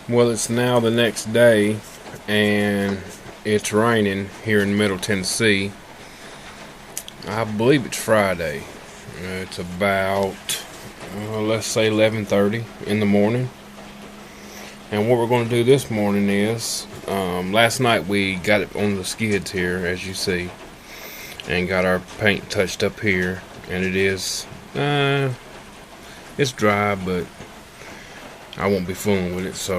Well, it's now the next day, and it's raining here in Middle Tennessee. I believe it's Friday. It's about, let's say 11:30 in the morning. And what we're going to do this morning is, last night we got it on the skids here, as you see, and got our paint touched up here. And it is, it's dry, but I won't be fooling with it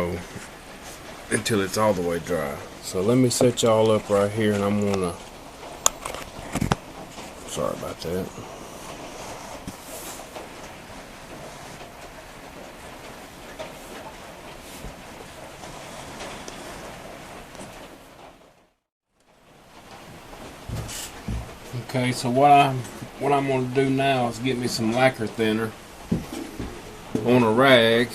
until it's all the way dry. So let me set y'all up right here, and I'm gonna, sorry about that. Okay, so what I'm going to do now is get me some lacquer thinner on a rag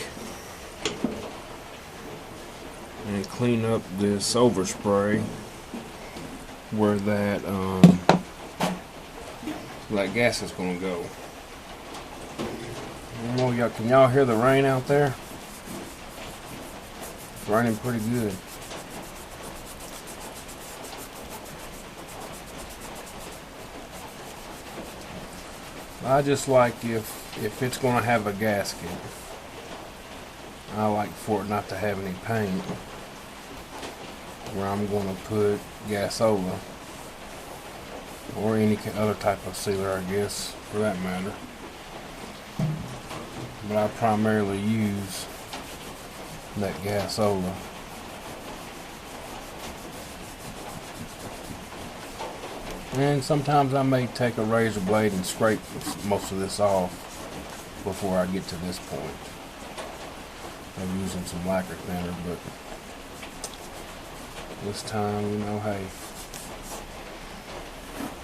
and clean up this overspray where that gasket's going to go. Can y'all hear the rain out there? It's raining pretty good. I just like if it's going to have a gasket, I like for it not to have any paint, where I'm going to put gasola or any other type of sealer, I guess, for that matter. But I primarily use that gasola. And sometimes I may take a razor blade and scrape most of this off before I get to this point. I'm using some lacquer thinner, but this time, hey,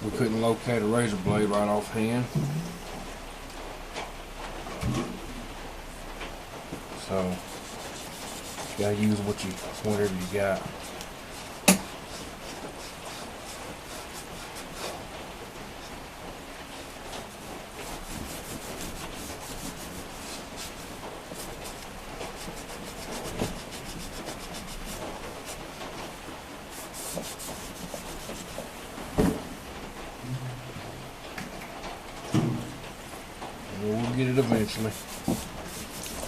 we couldn't locate a razor blade right offhand. So, you gotta use whatever you got. We'll get it eventually.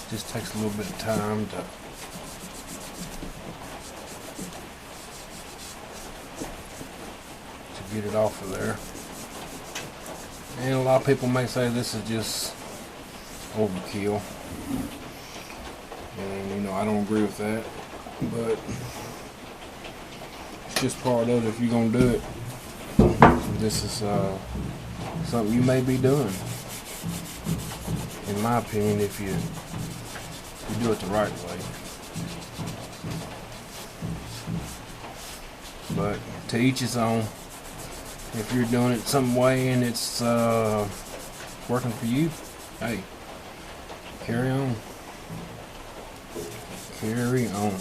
Just takes a little bit of time to get it off of there. And a lot of people may say this is just overkill. And I don't agree with that. But it's just part of it if you're gonna do it. This is something you may be doing. In my opinion, if you do it the right way. But to each his own. If you're doing it some way and it's working for you, hey, carry on. Carry on.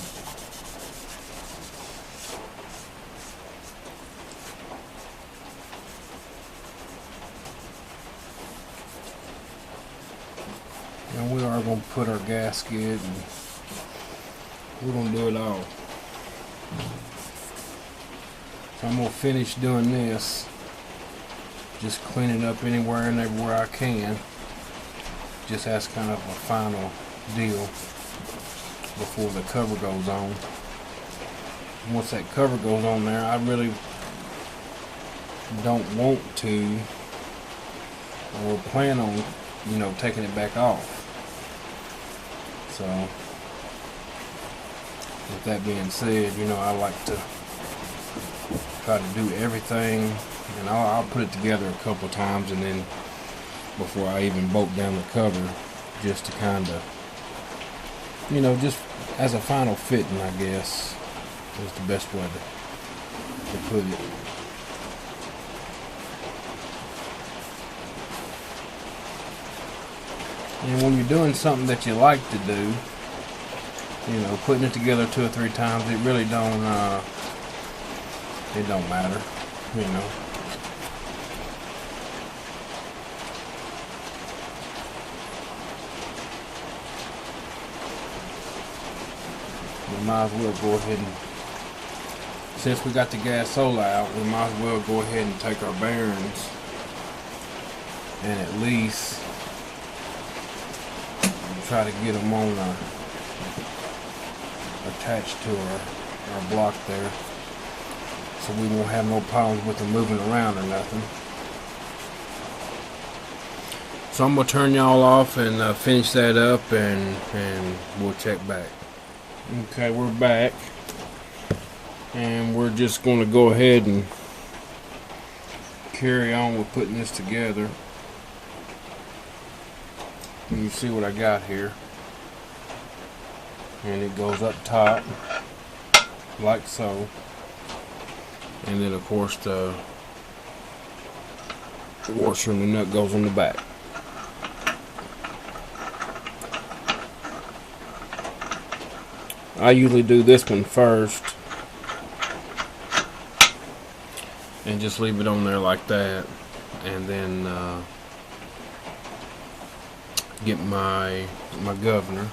And we are going to put our gasket, and we're going to do it all. So I'm going to finish doing this, just cleaning up anywhere and everywhere I can, just as kind of a final deal before the cover goes on. And once that cover goes on there, I really don't want to or plan on taking it back off. So, with that being said, I like to try to do everything, and I'll put it together a couple times, and then before I even bolt down the cover, just to kind of, just as a final fitting, I guess, is the best way to put it. And when you're doing something that you like to do, putting it together 2 or 3 times, it really don't matter, we might as well go ahead and, since we got the gasola out, we might as well go ahead and take our bearings and at least try to get them on attached to our block there, so we won't have no problems with them moving around or nothing. So I'm gonna turn y'all off and finish that up, and we'll check back. Okay, we're back, and we're just gonna go ahead and carry on with putting this together. And you see what I got here, and it goes up top like so, and then of course the washer and the nut goes on the back. I usually do this one first and just leave it on there like that, and then get my governor.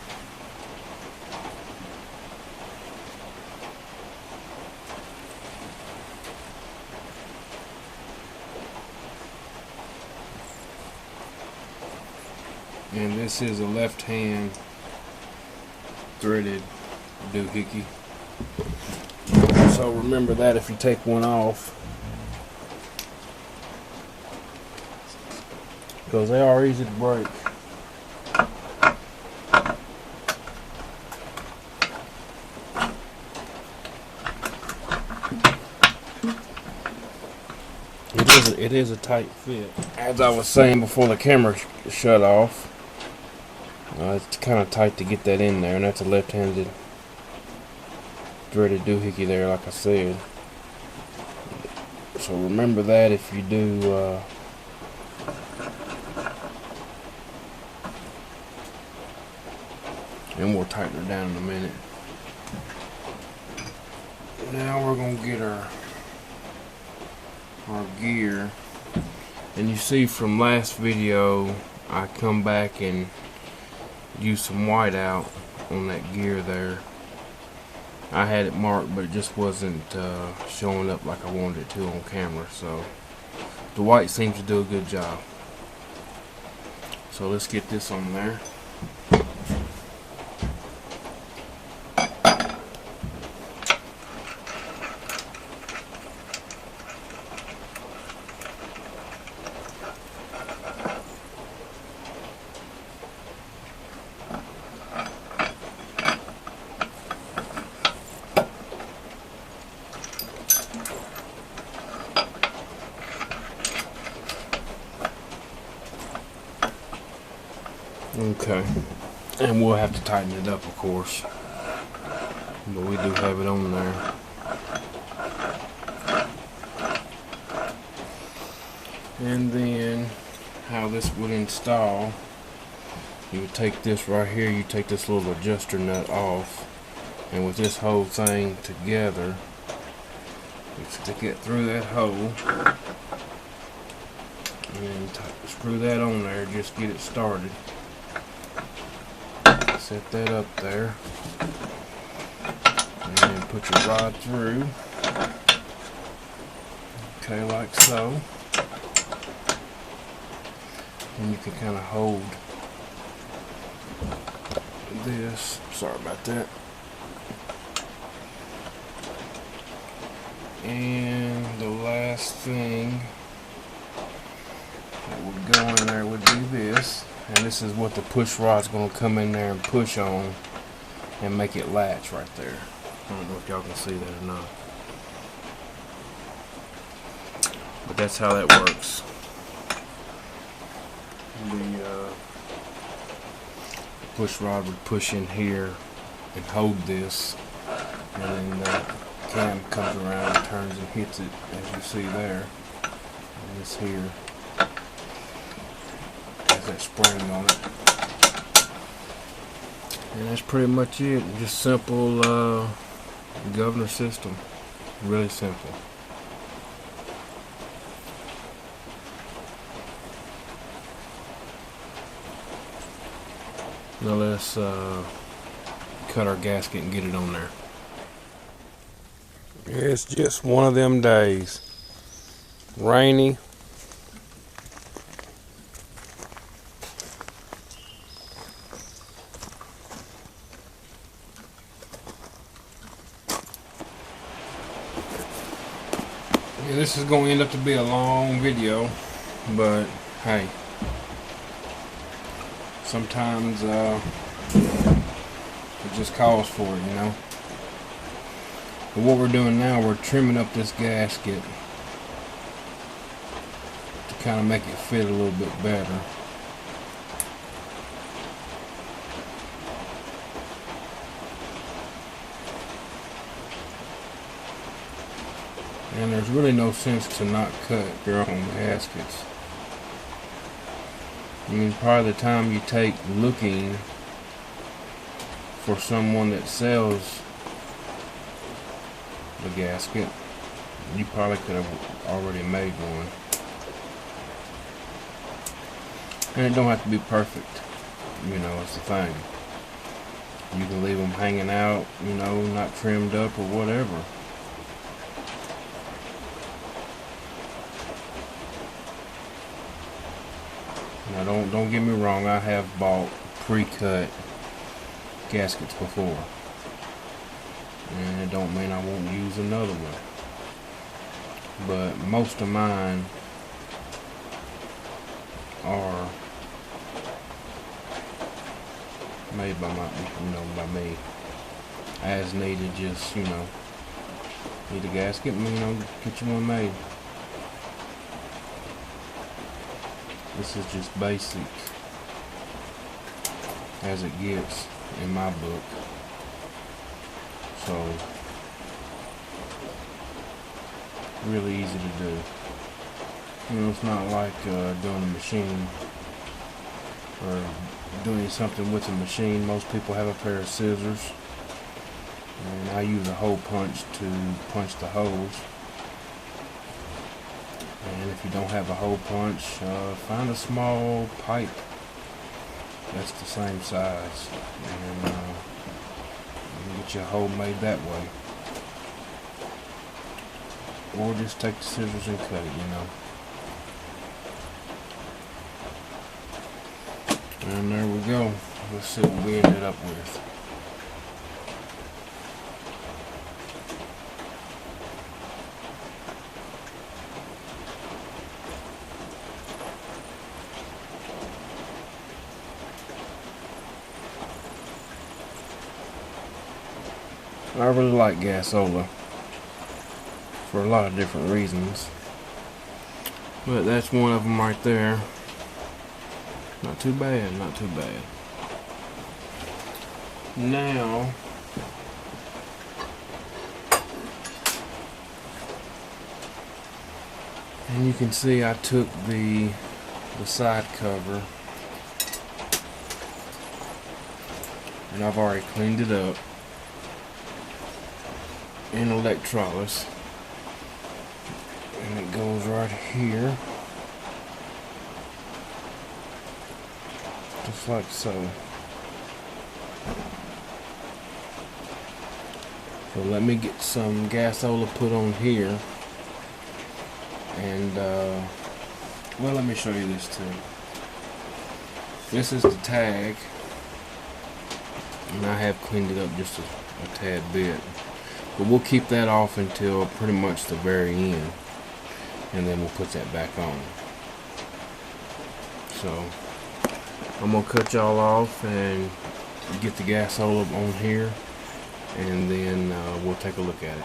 And this is a left hand threaded doohickey. So remember that if you take one off, because they are easy to break. It is a tight fit. As I was saying before the camera shut off, it's kind of tight to get that in there, and that's a left-handed threaded doohickey there, like I said. So remember that if you do and we'll tighten it down in a minute. Now we're gonna get our gear, and you see from last video I come back and use some white out on that gear there. I had it marked, but it just wasn't showing up like I wanted it to on camera, so the white seems to do a good job. So let's get this on there. Okay, and we'll have to tighten it up, of course, but we do have it on there. And then how this would install, you would take this right here, you take this little adjuster nut off, and with this whole thing together, you stick it through that hole and screw that on there, just get it started. Set that up there, and then put your rod through, okay, like so, and you can kind of hold this, sorry about that, and the last thing that would go in there would be this. And this is what the push rod's going to come in there and push on and make it latch right there. I don't know if y'all can see that or not, but that's how that works. The push rod would push in here and hold this, and then the cam comes around and turns and hits it, as you see there. And this here that spring on it, and that's pretty much it. Just simple governor system, really simple. Now let's cut our gasket and get it on there. It's just one of them days. Rainy. Yeah, this is going to end up to be a long video, but hey, sometimes it just calls for it, you know. But what we're doing now, we're trimming up this gasket to kind of make it fit a little bit better. And there's really no sense to not cut your own gaskets. I mean, probably the time you take looking for someone that sells the gasket, you probably could have already made one. And it don't have to be perfect, you know, it's the thing. You can leave them hanging out, you know, not trimmed up or whatever. Now don't get me wrong, I have bought pre-cut gaskets before. And it don't mean I won't use another one. But most of mine are made by by me. As needed, just, you know, need a gasket, you know, get you one made. This is just basic as it gets in my book. So, really easy to do. You know, it's not like doing a machine or doing something with a machine. Most people have a pair of scissors, and I use a hole punch to punch the holes. And if you don't have a hole punch, find a small pipe that's the same size, and get your hole made that way. Or just take the scissors and cut it, you know. And there we go. Let's see what we ended up with. I really like Gasola for a lot of different reasons, but that's one of them right there. Not too bad, not too bad. Now, and you can see I took the side cover and I've already cleaned it up in electrolysis, and it goes right here, just like so. So let me get some Gasola put on here, and well, let me show you this too. This is the tag, and I have cleaned it up just a tad bit. But we'll keep that off until pretty much the very end, and then we'll put that back on. So I'm gonna cut y'all off and get the Gasola on here, and then we'll take a look at it.